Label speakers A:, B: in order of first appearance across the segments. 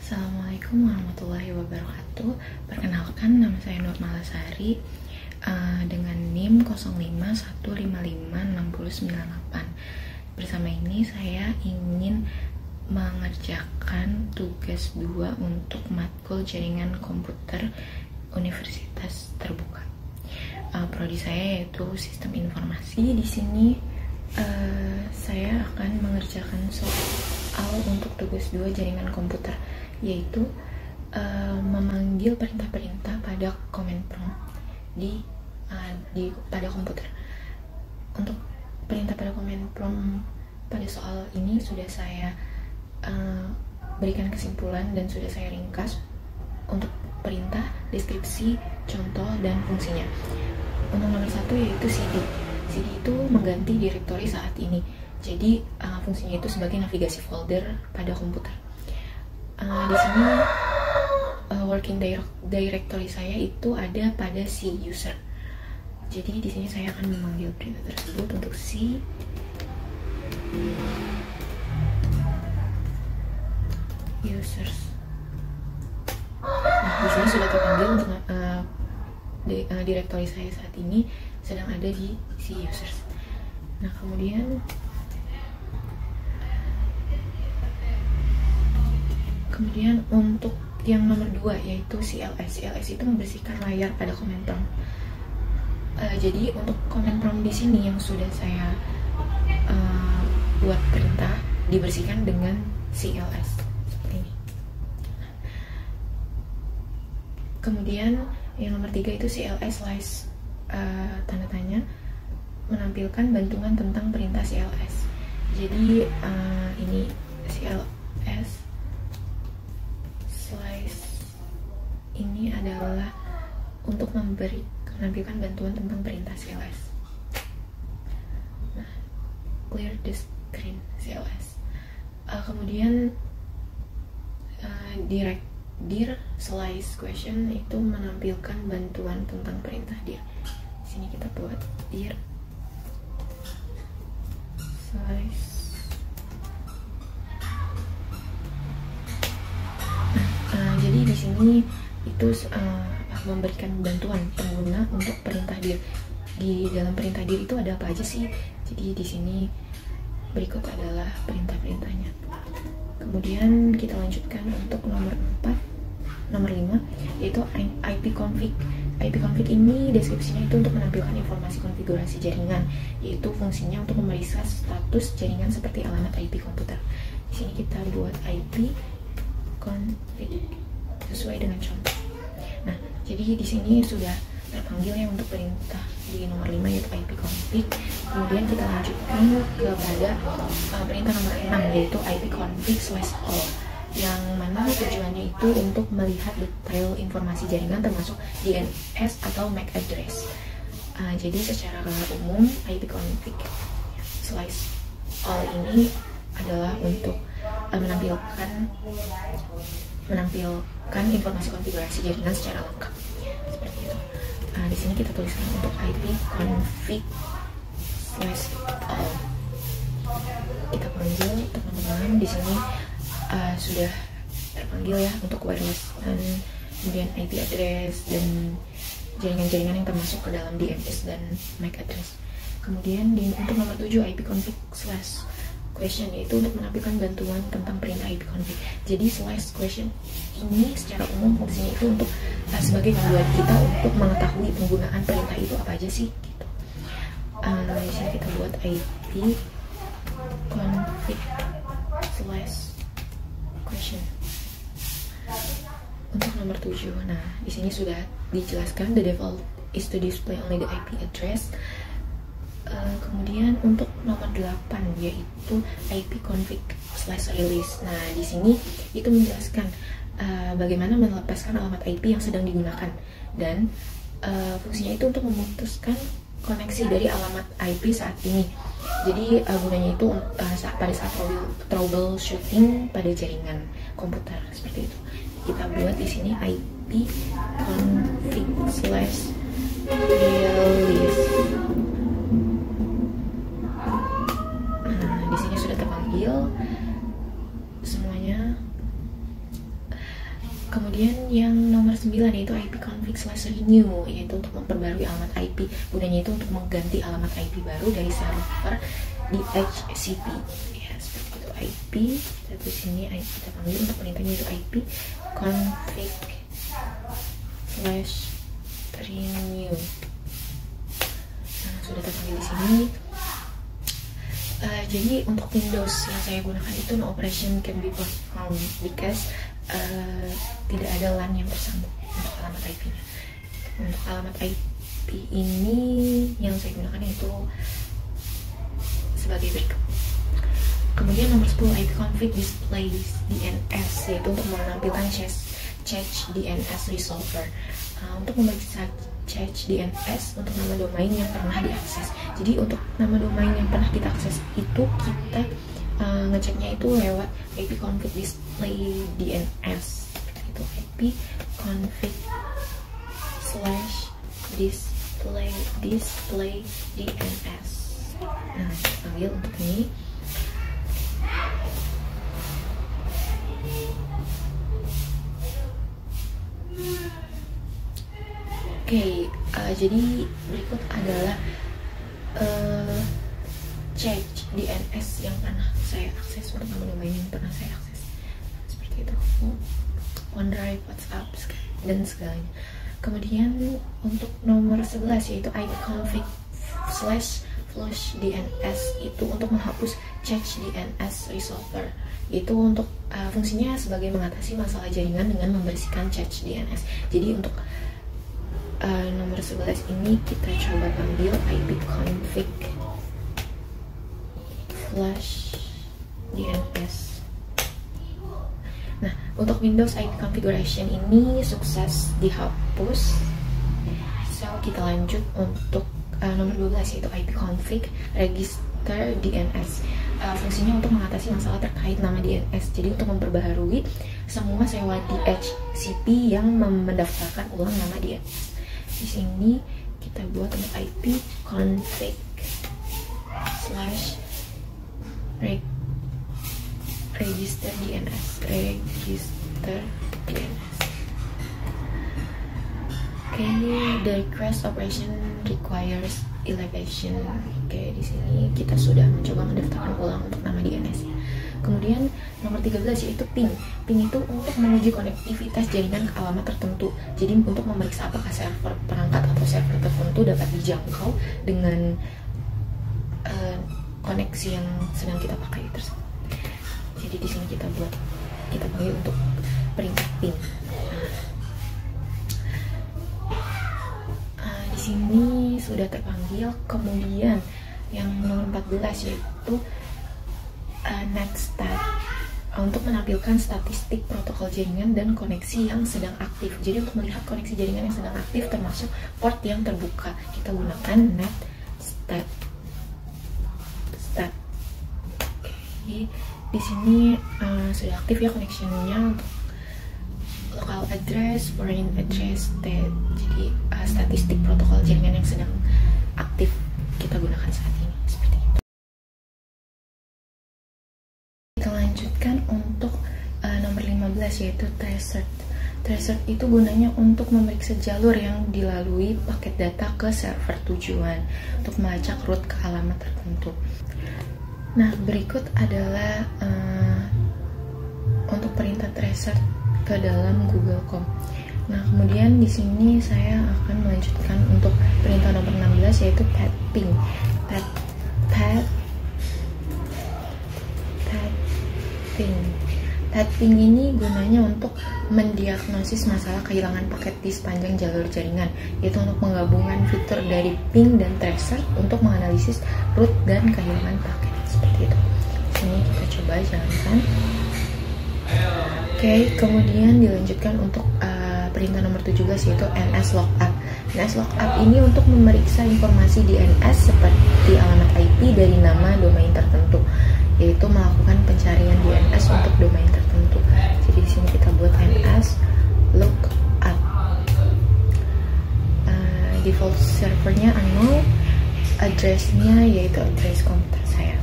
A: Assalamualaikum warahmatullahi wabarakatuh. Perkenalkan, nama saya Nur Malasari dengan NIM 0515556098. Bersama ini saya ingin mengerjakan tugas 2 untuk matkul jaringan komputer Universitas Terbuka. Prodi saya yaitu Sistem Informasi. Di sini saya akan mengerjakan soal untuk tugas 2 jaringan komputer, yaitu memanggil perintah-perintah pada command prompt pada komputer. Untuk perintah pada command prompt pada soal ini sudah saya berikan kesimpulan dan sudah saya ringkas untuk perintah, deskripsi, contoh, dan fungsinya. Untuk nomor 1 yaitu CD. CD itu mengganti direktori saat ini. Jadi fungsinya itu sebagai navigasi folder pada komputer. Di sini working directory saya itu ada pada si user. Jadi di sini saya akan memanggil perintah tersebut untuk si users. Nah, di sini sudah terpanggil untuk directory saya saat ini sedang ada di si users. Nah, kemudian untuk yang nomor 2 yaitu CLS. CLS itu membersihkan layar pada command prompt. Jadi untuk command prompt di sini yang sudah saya buat perintah dibersihkan dengan CLS seperti ini. Kemudian yang nomor 3 itu CLS slice, tanda tanya, menampilkan bantuan tentang perintah CLS. Jadi ini CLS slice ini adalah untuk menampilkan bantuan tentang perintah CLS. Nah, clear the screen CLS. Kemudian dir slice question itu menampilkan bantuan tentang perintah dir. Di sini kita buat dir slice. Jadi di sini itu memberikan bantuan pengguna untuk perintah dir. Di dalam perintah dir itu ada apa aja sih? Jadi di sini berikut adalah perintah-perintahnya. Kemudian kita lanjutkan untuk nomor 5 yaitu IP config. IP config ini deskripsinya itu untuk menampilkan informasi konfigurasi jaringan, yaitu fungsinya untuk memeriksa status jaringan seperti alamat IP komputer. Di sini kita buat IP config sesuai dengan contoh. Nah, jadi di sini sudah terpanggil ya untuk perintah di nomor 5 yaitu IP config. Kemudian kita lanjutkan kepada perintah nomor 6 yaitu IP config /all, yang mana tujuannya itu untuk melihat detail informasi jaringan termasuk DNS atau MAC address. Jadi secara umum IP config /all ini adalah untuk menampilkan informasi konfigurasi jaringan secara lengkap seperti itu. Di sini kita tuliskan untuk IP config /all. Kita panggil teman-teman di sini sudah terpanggil ya untuk wireless dan kemudian IP address dan jaringan-jaringan yang termasuk ke dalam DNS dan MAC address. Kemudian untuk nomor 7 IP config /question yaitu untuk menampilkan bantuan tentang perintah IP config. Jadi /question ini secara umum fungsinya itu untuk sebagai panduan kita untuk mengetahui penggunaan perintah itu apa aja sih gitu. Di sini kita buat IP config /question. Untuk nomor 7, nah di sini sudah dijelaskan the default is to display only the IP address. Kemudian untuk nomor 8 yaitu IP config /release. Nah, di sini itu menjelaskan bagaimana melepaskan alamat IP yang sedang digunakan, dan fungsinya itu untuk memutuskan koneksi dari alamat IP saat ini. Jadi gunanya itu pada saat troubleshooting pada jaringan komputer seperti itu. Kita buat di sini IP config /release. Di sini sudah terpanggil semuanya. Kemudian yang nomor 9 yaitu ipconfig/renew, yaitu untuk memperbarui alamat IP. Gunanya itu untuk mengganti alamat IP baru dari server DHCP. Ya, seperti itu IP. Terus sini kita panggil untuk perintahnya itu ipconfig/renew. Nah, sudah terpanggil di sini. Jadi untuk Windows yang saya gunakan itu no operation can be performed because tidak ada LAN yang tersambung untuk alamat IP-nya. Untuk alamat IP ini yang saya gunakan itu sebagai berikut. Kemudian nomor 10 ipconfig displays DNS, yaitu untuk menampilkan cache DNS resolver. Untuk memeriksa cache DNS untuk nama domain yang pernah diakses. Jadi untuk nama domain yang pernah kita akses itu kita ngeceknya itu lewat ipconfig display DNS. Itu ipconfig/display DNS. Nah, kita panggil untuk ini. Oke, jadi berikut adalah cache DNS yang pernah saya akses untuk nama domain yang pernah saya akses. Seperti itu. OneDrive, WhatsApp, dan segalanya. Kemudian untuk nomor 11 yaitu ipconfig/flush DNS, itu untuk menghapus cache DNS resolver. Itu untuk fungsinya sebagai mengatasi masalah jaringan dengan membersihkan cache DNS. Jadi untuk nomor 11 ini kita coba panggil ipconfig/flush DNS. Nah, untuk Windows IP configuration ini sukses dihapus. So, kita lanjut untuk nomor 12 yaitu ipconfig register DNS. Fungsinya untuk mengatasi masalah terkait nama DNS. Jadi untuk memperbaharui semua sewa DHCP yang mendaftarkan ulang nama DNS. Di sini kita buat untuk ipconfig/register DNS. The request operation requires elevation. Di sini kita sudah mencoba mendaftarkan ulang untuk nama DNS. Kemudian nomor 13 yaitu ping. Ping itu untuk menguji konektivitas jaringan ke alamat tertentu. Jadi untuk memeriksa apakah server perangkat atau server tertentu dapat dijangkau dengan koneksi yang sedang kita pakai tersebut. Jadi di sini kita panggil untuk perintah ping. Di sini sudah terpanggil. Kemudian yang nomor 14 yaitu netstat, untuk menampilkan statistik protokol jaringan dan koneksi yang sedang aktif. Jadi untuk melihat koneksi jaringan yang sedang aktif termasuk port yang terbuka, kita gunakan netstat. Di sini sudah aktif ya connection-nya untuk local address, foreign address, jadi statistik protokol jaringan yang sedang aktif kita gunakan saat ini. Seperti itu. Kita lanjutkan untuk nomor 15 yaitu tracer. Tracer itu gunanya untuk memeriksa jalur yang dilalui paket data ke server tujuan untuk melacak root ke alamat tertentu. Nah, berikut adalah untuk perintah tracer ke dalam Google.com. Nah, kemudian di sini saya akan melanjutkan untuk perintah nomor 16 yaitu ping. Ping ini gunanya untuk mendiagnosis masalah kehilangan paket di sepanjang jalur jaringan, yaitu untuk menggabungkan fitur dari ping dan tracer untuk menganalisis root dan kehilangan paket. Seperti itu. Sini kita coba jalankan. Kemudian dilanjutkan untuk perintah nomor 17 yaitu nslookup. Nslookup ini untuk memeriksa informasi DNS seperti alamat IP dari nama domain tertentu, yaitu melakukan pencarian DNS untuk domain tertentu. Jadi di sini kita buat nslookup. Default servernya unknown, addressnya yaitu address komputer saya.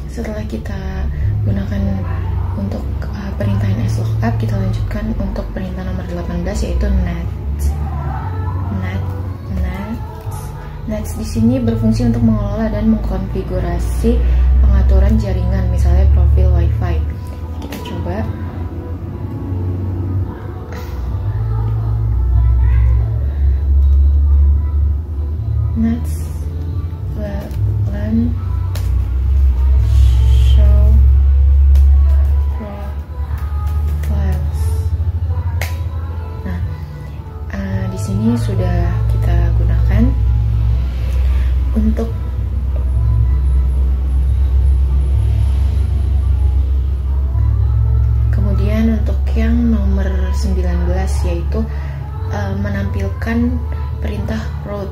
A: Setelah kita gunakan untuk perintah slookup, kita lanjutkan untuk perintah nomor 18 yaitu nets di sini berfungsi untuk mengelola dan mengkonfigurasi pengaturan jaringan, misalnya profil WiFi. Kita coba. Nets LAN show profiles. Nah, di sini sudah kita gunakan untuk kemudian untuk yang nomor 19 yaitu menampilkan perintah route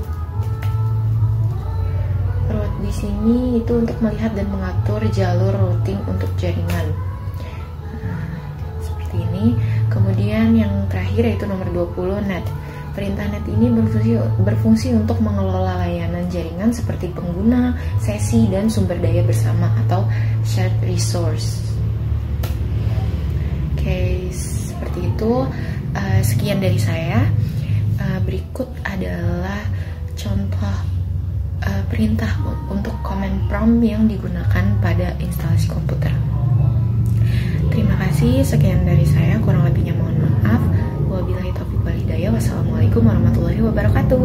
A: di sini itu untuk melihat dan mengatur jalur routing untuk jaringan. Seperti ini. Kemudian yang terakhir yaitu nomor 20 net. Perintah net ini berfungsi untuk mengelola layanan jaringan seperti pengguna, sesi, dan sumber daya bersama atau shared resource. Oke, seperti itu. Sekian dari saya. Berikut adalah contoh perintah untuk command prompt yang digunakan pada instalasi komputer. Terima kasih, sekian dari saya, kurang lebihnya mohon maaf. Wabillahi taufiq wal hidayah. Wassalamualaikum warahmatullahi wabarakatuh.